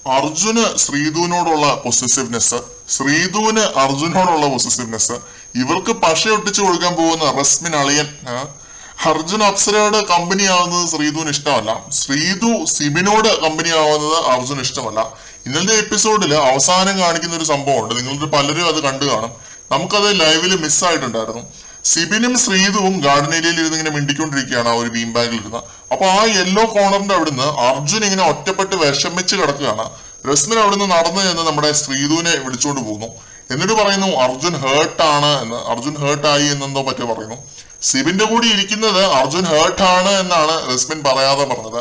അർജുന് ശ്രീധുവിനോടുള്ള possessiveness, ശ്രീധുവിന് അർജുനോടുള്ള possessiveness, ഇവർക്ക് പശ ഒട്ടിച്ചു കൊടുക്കാൻ പോകുന്ന റസ്മിൻ അളിയൻ. അർജുൻ അപ്സരയോട് കമ്പനി ആവുന്നത് ശ്രീധുവിന് ഇഷ്ടമല്ല, ശ്രീധു സിബിനോട് കമ്പനി ആവുന്നത് അർജുന് ഇഷ്ടമല്ല. ഇന്നലത്തെ എപ്പിസോഡിൽ അവസാനം കാണിക്കുന്ന ഒരു സംഭവമുണ്ട്, നിങ്ങളുടെ പലരും അത് കണ്ടു കാണും. നമുക്കത് ലൈവില് മിസ്സായിട്ടുണ്ടായിരുന്നു. സിബിനും ശ്രീധുവും ഗാർഡൻ ഏരിയയിൽ ഇരുന്ന് ഇങ്ങനെ മിണ്ടിക്കൊണ്ടിരിക്കുകയാണ് ആ ഒരു ബീം ബാഗിൽ ഇരുന്ന്. അപ്പൊ ആ യെല്ലോ കോർണറിന്റെ അവിടുന്ന് അർജുൻ ഇങ്ങനെ ഒറ്റപ്പെട്ട് വിഷമിച്ച് കിടക്കുകയാണ്. റസ്മിൻ അവിടുന്ന് നടന്നു എന്ന് നമ്മുടെ ശ്രീധുവിനെ വിളിച്ചുകൊണ്ട് പോകുന്നു. എന്നിട്ട് പറയുന്നു അർജുൻ ഹേർട്ടാണ് എന്ന്, അർജുൻ ഹേർട്ടായി എന്നെന്തോ പറ്റി പറയുന്നു. സിബിന്റെ കൂടി ഇരിക്കുന്നത് അർജുൻ ഹേർട്ടാണ് എന്നാണ് റസ്മിൻ പറയാതെ പറഞ്ഞത്.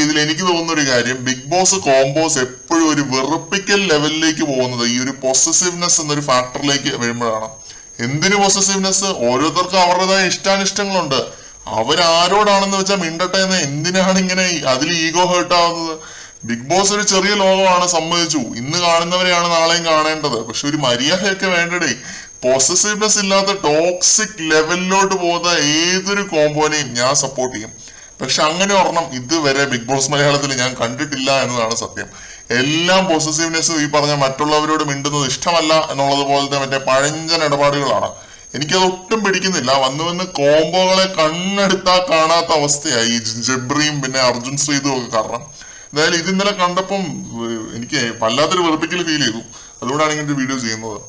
ഇതിൽ എനിക്ക് തോന്നുന്ന ഒരു കാര്യം, ബിഗ് ബോസ് കോംബോസ് എപ്പോഴും ഒരു വെറുപ്പിക്കൽ ലെവലിലേക്ക് പോകുന്നത് ഈ ഒരു പൊസസീവ്നെസ് എന്നൊരു ഫാക്ടറിലേക്ക് വരുമ്പോഴാണ്. എന്തിനു പൊസസീവ്നെസ്? ഓരോരുത്തർക്കും അവരുടേതായ ഇഷ്ടാനിഷ്ടങ്ങളുണ്ട്. അവരാരോടാണെന്ന് വെച്ചാൽ മിണ്ടട്ടെ എന്ന്. എന്തിനാണ് ഇങ്ങനെ അതിൽ ഈഗോ ഹേർട്ട് ആവുന്നത്? ബിഗ് ബോസ് ഒരു ചെറിയ ലോകമാണ്, സമ്മതിച്ചു. ഇന്ന് കാണുന്നവരെയാണ് നാളെയും കാണേണ്ടത്. പക്ഷെ ഒരു മര്യാദയൊക്കെ വേണ്ടടേ. പൊസസീവ്നെസ് ഇല്ലാത്ത ടോക്സിക് ലെവലിലോട്ട് പോകുന്ന ഏതൊരു കോമ്പോനെയും ഞാൻ സപ്പോർട്ട് ചെയ്യും. പക്ഷെ അങ്ങനെ ഒരെണ്ണം ഇതുവരെ ബിഗ് ബോസ് മലയാളത്തിൽ ഞാൻ കണ്ടിട്ടില്ല എന്നതാണ് സത്യം. എല്ലാം പൊസസീവ്നെസ്സും ഈ പറഞ്ഞ മറ്റുള്ളവരോട് മിണ്ടുന്നത് ഇഷ്ടമല്ല എന്നുള്ളത് പോലത്തെ മറ്റേ പഴഞ്ചൻ ഇടപാടുകളാണ്. എനിക്കത് ഒട്ടും പിടിക്കുന്നില്ല. വന്ന് കോംബോകളെ കണ്ണെടുത്താ കാണാത്ത അവസ്ഥയായി ഈ ജബ്രിയും പിന്നെ അർജുൻ ശ്രീധുവും ഒക്കെ കാരണം. എന്തായാലും ഇത് ഇന്നലെ കണ്ടപ്പം എനിക്ക് വല്ലാത്തൊരു വെറുപ്പിക്കൽ ഫീൽ ചെയ്തു. അതുകൊണ്ടാണ് ഇങ്ങനെ ഒരു വീഡിയോ ചെയ്യുന്നത്.